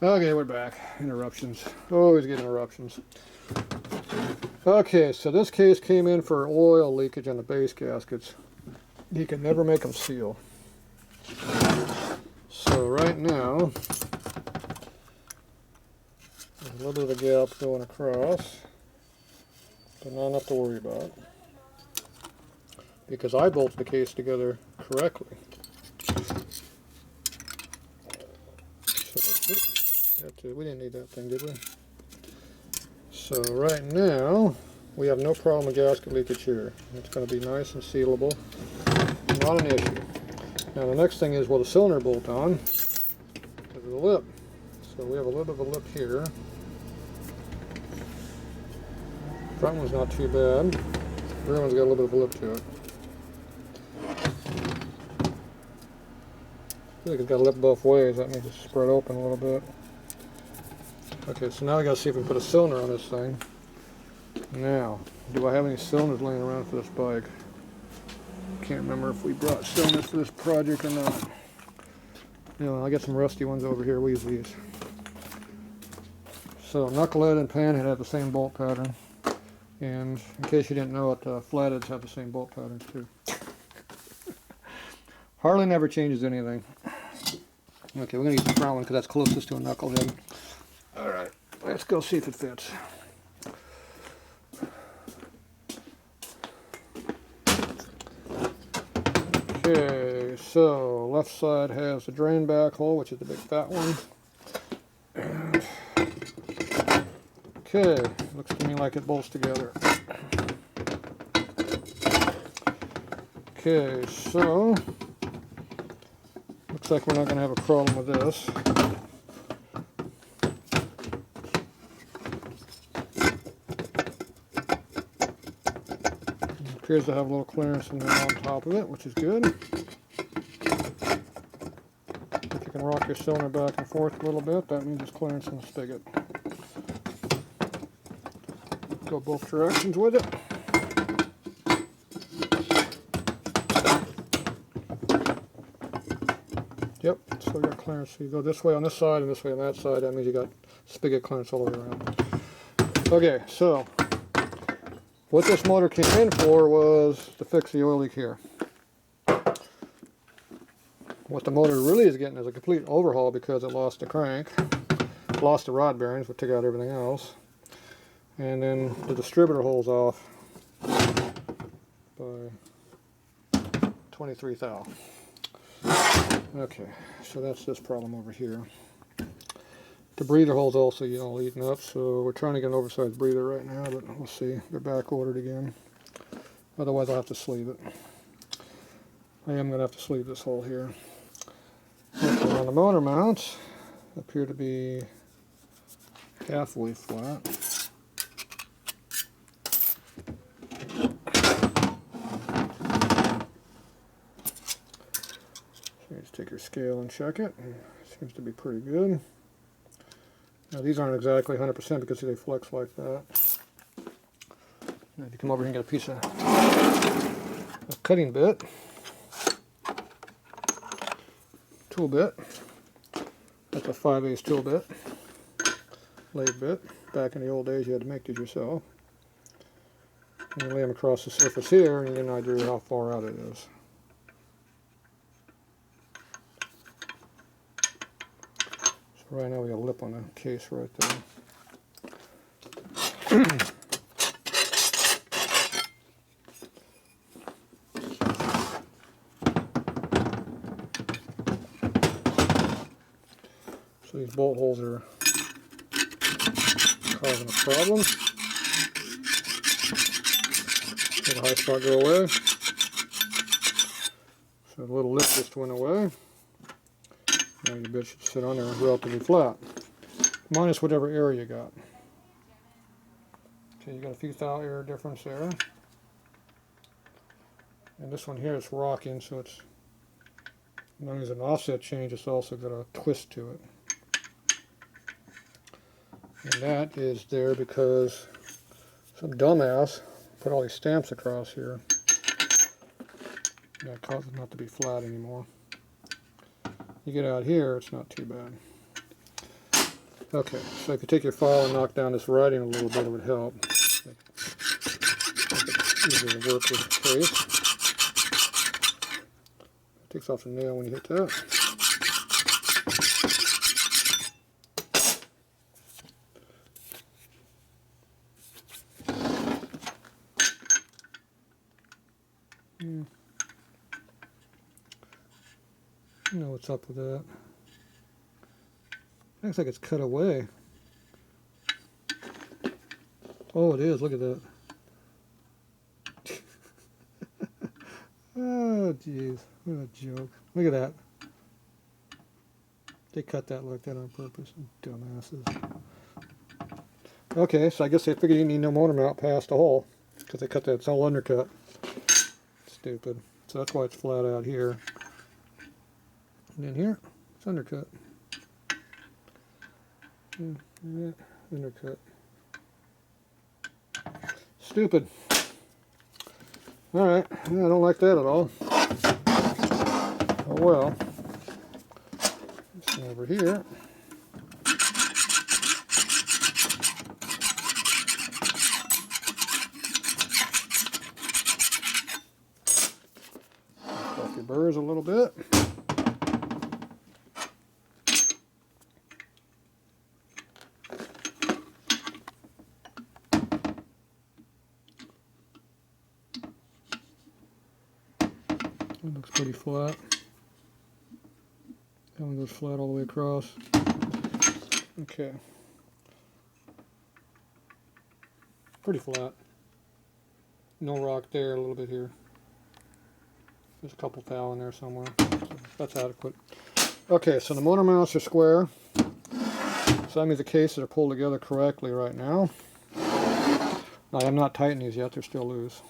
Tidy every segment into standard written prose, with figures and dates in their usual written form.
Okay, we're back. Interruptions. Always get interruptions. Okay, so this case came in for oil leakage on the base gaskets. You can never make them seal. So right now, there's a little bit of a gap going across, but not enough to worry about, because I bolted the case together correctly. So, we didn't need that thing, did we? So right now, we have no problem with gasket leakage here. It's going to be nice and sealable. Not an issue. Now the next thing is, will the cylinder bolt on? There's a lip. So we have a little bit of a lip here. Front one's not too bad. The rear one's got a little bit of a lip to it. I feel like it's got a lip both ways. That means it's spread open a little bit. Okay, so now we got to see if we can put a cylinder on this thing. Now, do I have any cylinders laying around for this bike? Can't remember if we brought cylinders for this project or not. You know, I got some rusty ones over here. We use these. So knucklehead and panhead have the same bolt pattern, and in case you didn't know it, flatheads have the same bolt patterns too. Harley never changes anything. Okay, we're gonna use the front one because that's closest to a knucklehead. All right, let's go see if it fits. Okay, so left side has the drain back hole, which is the big fat one. And, okay, looks to me like it bolts together. Okay, so looks like we're not going to have a problem with this. It appears to have a little clearance in there on top of it, which is good. If you can rock your cylinder back and forth a little bit, that means it's clearance in the spigot. Go both directions with it. Yep, so we got clearance. So you go this way on this side and this way on that side. That means you got spigot clearance all the way around. Okay, so what this motor came in for was to fix the oil leak here. What the motor really is getting is a complete overhaul because it lost the crank, lost the rod bearings, but took out everything else. And then the distributor hole's off by 23 thou. Okay, so that's this problem over here. The breather hole's also, eaten up, so we're trying to get an oversized breather right now, but we'll see. They're back ordered again. Otherwise I'll have to sleeve it. I am going to have to sleeve this hole here. Okay, now the motor mounts appear to be halfway flat. So just take your scale and check it. Seems to be pretty good. Now these aren't exactly 100% because they flex like that. Now if you come over here and get a piece of a cutting bit, tool bit, that's a 5/8 tool bit, lathe bit. Back in the old days you had to make these yourself. And you lay them across the surface here and you get an idea of how far out it is. Right now we got a lip on the case right there. So these bolt holes are causing a problem. Let the high spot go away. So the little lip just went away. Now your bit should sit on there relatively flat, minus whatever error you got. Okay, you got a few thou error difference there. And this one here is rocking, so it's not only is an offset change, it's also got a twist to it. And that is there because some dumbass put all these stamps across here. That causes it not to be flat anymore. You get out here, it's not too bad. Okay, so if you take your file and knock down this writing a little bit, it would help. Make it easier to work with the case. It takes off the nail when you hit that. I know what's up with that. Looks like it's cut away. Oh, it is. Look at that. Oh, jeez. What a joke. Look at that. They cut that like that on purpose. Dumbasses. Okay, so I guess they figured you need no motor mount past the hole because they cut that. It's all undercut. Stupid. So that's why it's flat out here. And then here, it's undercut. Yeah, undercut. Stupid. Alright, I don't like that at all. Oh well. Let's go over here. Off your burrs a little bit. It looks pretty flat. That one goes flat all the way across. Okay. Pretty flat. No rock there, a little bit here. There's a couple thou in there somewhere. So that's adequate. Okay, so the motor mounts are square. So that means the cases are pulled together correctly right now. I am not tightening these yet, they're still loose.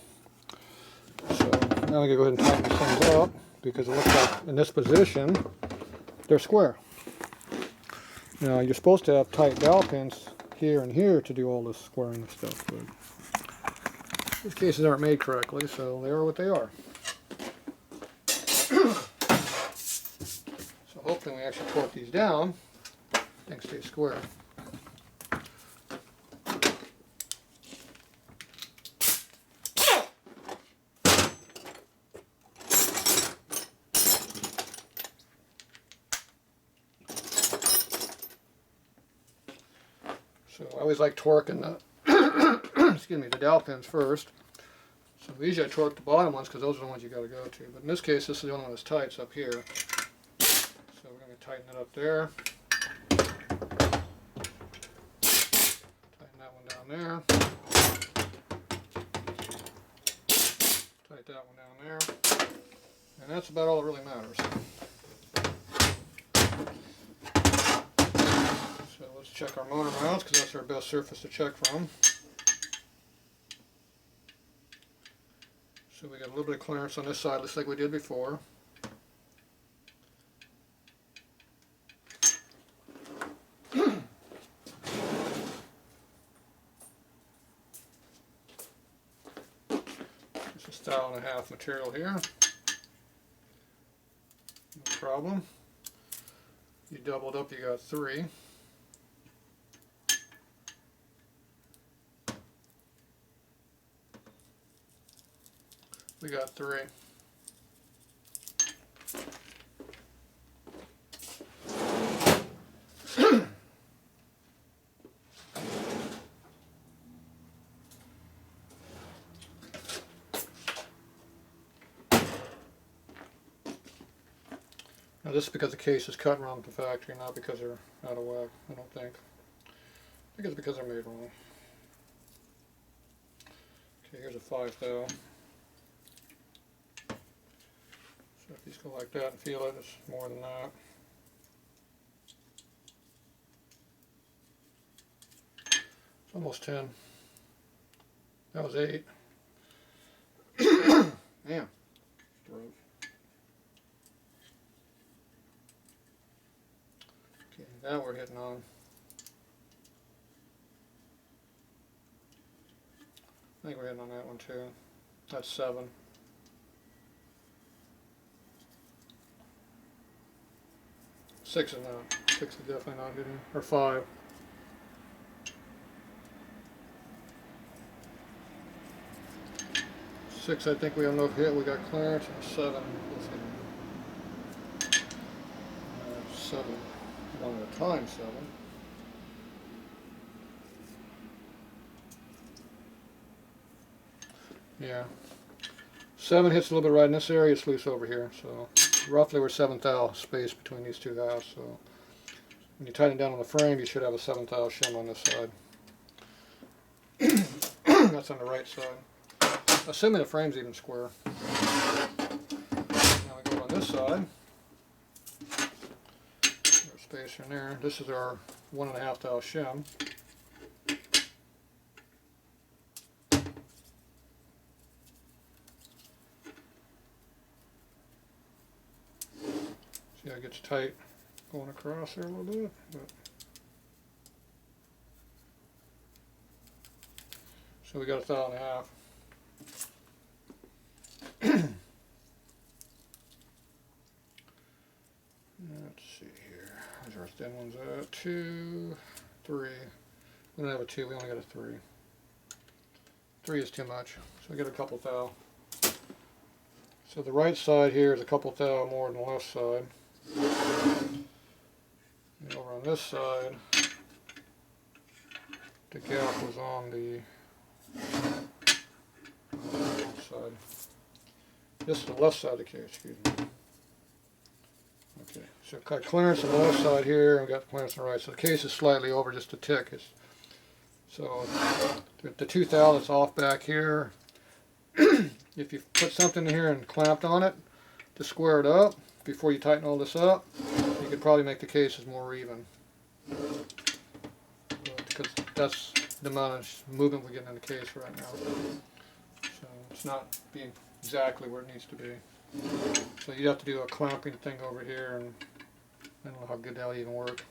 So now I'm going to go ahead and tighten these things up because it looks like in this position they're square. Now you're supposed to have tight dowel pins here and here to do all this squaring stuff, but these cases aren't made correctly, so they are what they are. So hopefully when we actually torque these down, things stay square. So I always like torquing the excuse me, the dowel pins first. So usually I torque the bottom ones because those are the ones you got to go to. But in this case, this is the only one that's tight. It's up here. So we're going to tighten it up there. Tighten that one down there. Tighten that one down there. And that's about all that really matters. So let's check our motor mounts because that's our best surface to check from. So we got a little bit of clearance on this side, just like we did before. Just a 1.5 material here. No problem. You doubled up, you got 3. We got 3. Now this is because the case is cut wrong at the factory, not because they're out of whack, I don't think. I think it's because they're made wrong. Okay, here's a 5 thou. So if these go like that and feel it, it's more than that. It's almost 10. That was 8. Damn. Throat. Okay, now we're hitting on. I think we're hitting on that one too. That's 7. 6 is not. 6 is definitely not hitting. Or 5. 6 I think we have enough hit. We got clearance. And 7. Let's see. 7. One at a time. 7. Yeah. 7 hits a little bit right in this area. It's loose over here. So roughly we're 7th thou space between these two thous. So when you tighten it down on the frame, you should have a 7th thou shim on this side. That's on the right side. Assuming the frame's even square. Now we go on this side. There's space in there. This is our 1.5 thou shim. See how it gets tight going across there a little bit. But so we got 1.5 thou. Let's see here. Where's our thin ones at? 2, 3. We don't have a 2, we only got a 3. 3 is too much, so we get a couple thou. So the right side here is a couple thou more than the left side. And over on this side, the gap was on the left side. This is the left side of the case, excuse me. Okay, so got clearance on the left side here, and we got clearance on the right. So the case is slightly over just a tick. So the 2 thou that's off back here, if you put something in here and clamped on it to square it up before you tighten all this up, you could probably make the cases more even. Because that's the amount of movement we're getting in the case right now. So it's not being exactly where it needs to be. So you have to do a clamping thing over here, and I don't know how good that'll even work.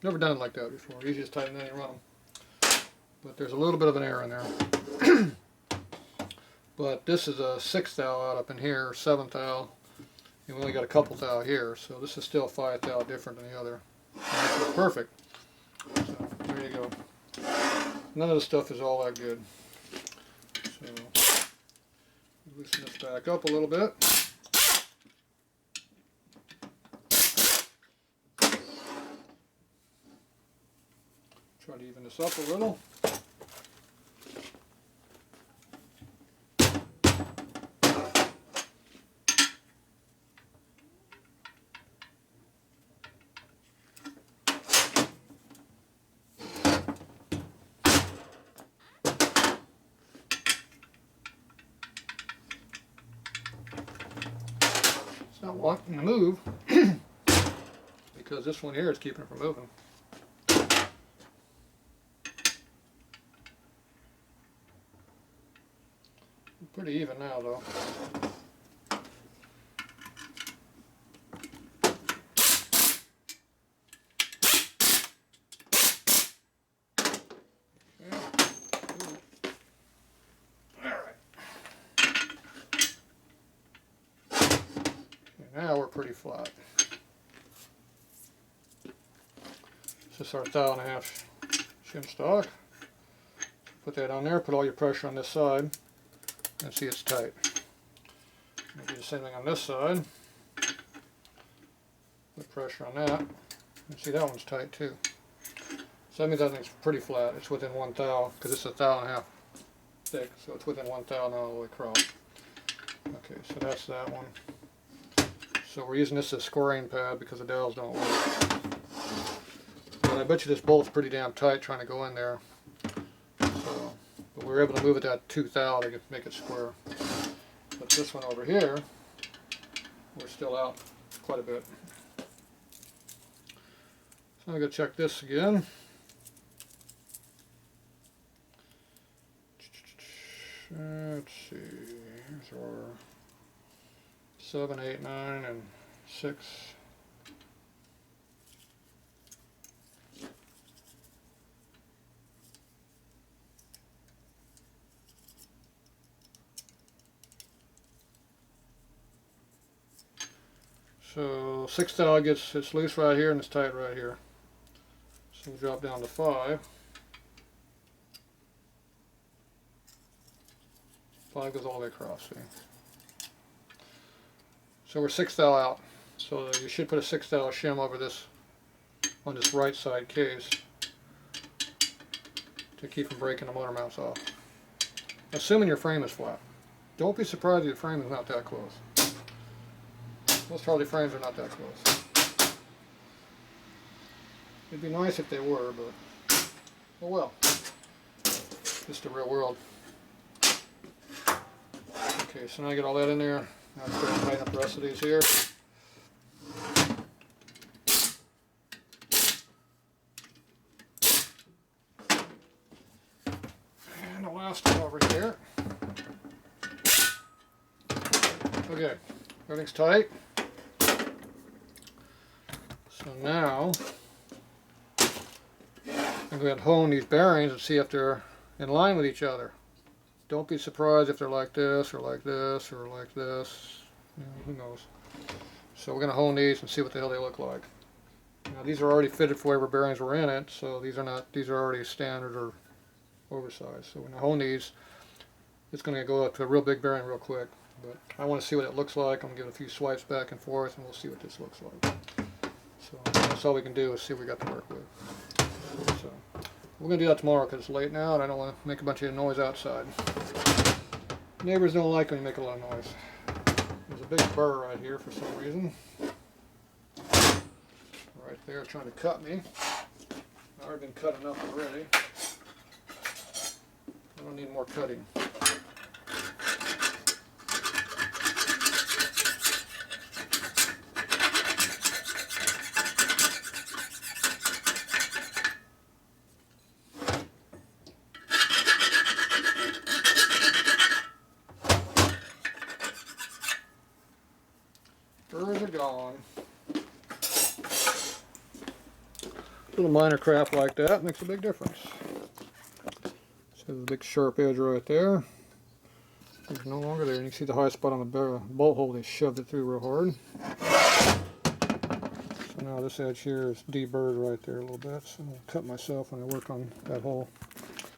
Never done it like that before. You just tighten it and you run them. But there's a little bit of an error in there. But this is a 6 thou out up in here, or 7 thou, and we only got a couple thou here, so this is still 5 thou different than the other. And this is perfect. So there you go. None of the stuff is all that good. So loosen this back up a little bit. Try to even this up a little. It's not wanting to move because this one here is keeping it from moving. Pretty even now, though. Now we're pretty flat. This is our 1.5 thou shim stock. Put that on there, put all your pressure on this side, and see it's tight. We'll do the same thing on this side. Put pressure on that, and see that one's tight too. So that means that thing's pretty flat. It's within 1 thou, because it's 1.5 thou thick, so it's within 1 thou now all the way across. Okay, so that's that one. So we're using this as a scoring pad because the dowels don't work. But I bet you this bolt's pretty damn tight trying to go in there. So, but we were able to move it that 2 thou to make it square. But this one over here, we're still out quite a bit. So I'm going to check this again. Let's see, here's our 7, 8, 9, and 6. So 6 thou it's loose right here and it's tight right here. So we'll drop down to 5. 5 goes all the way across, see? So we're 6 thou out. So you should put a 6 thou shim over this, on this right side case, to keep from breaking the motor mounts off. Assuming your frame is flat. Don't be surprised if your frame is not that close. Most Harley frames are not that close. It'd be nice if they were, but oh well. Just the real world. Okay, so now I get all that in there. Now I'm going to tighten up the rest of these here. And the last one over here. Okay, everything's tight. So now I'm going to hone these bearings and see if they're in line with each other. Don't be surprised if they're like this or like this or like this. You know, who knows? So we're going to hone these and see what the hell they look like. Now these are already fitted for whatever bearings were in it, so these are not. These are already standard or oversized. So when I hone these, it's going to go up to a real big bearing real quick. But I want to see what it looks like. I'm going to give it a few swipes back and forth, and we'll see what this looks like. So that's all we can do is see what we got to work with. So we're going to do that tomorrow because it's late now, and I don't want to make a bunch of noise outside. Neighbors don't like when you make a lot of noise. There's a big burr right here for some reason. Right there trying to cut me. I've already been cut enough already. I don't need more cutting. Burrs are gone. Little minor craft like that makes a big difference. So there's a big sharp edge right there. It's no longer there, and you can see the high spot on the bolt hole. They shoved it through real hard. So now this edge here is deburred right there a little bit. So I'll cut myself when I work on that hole.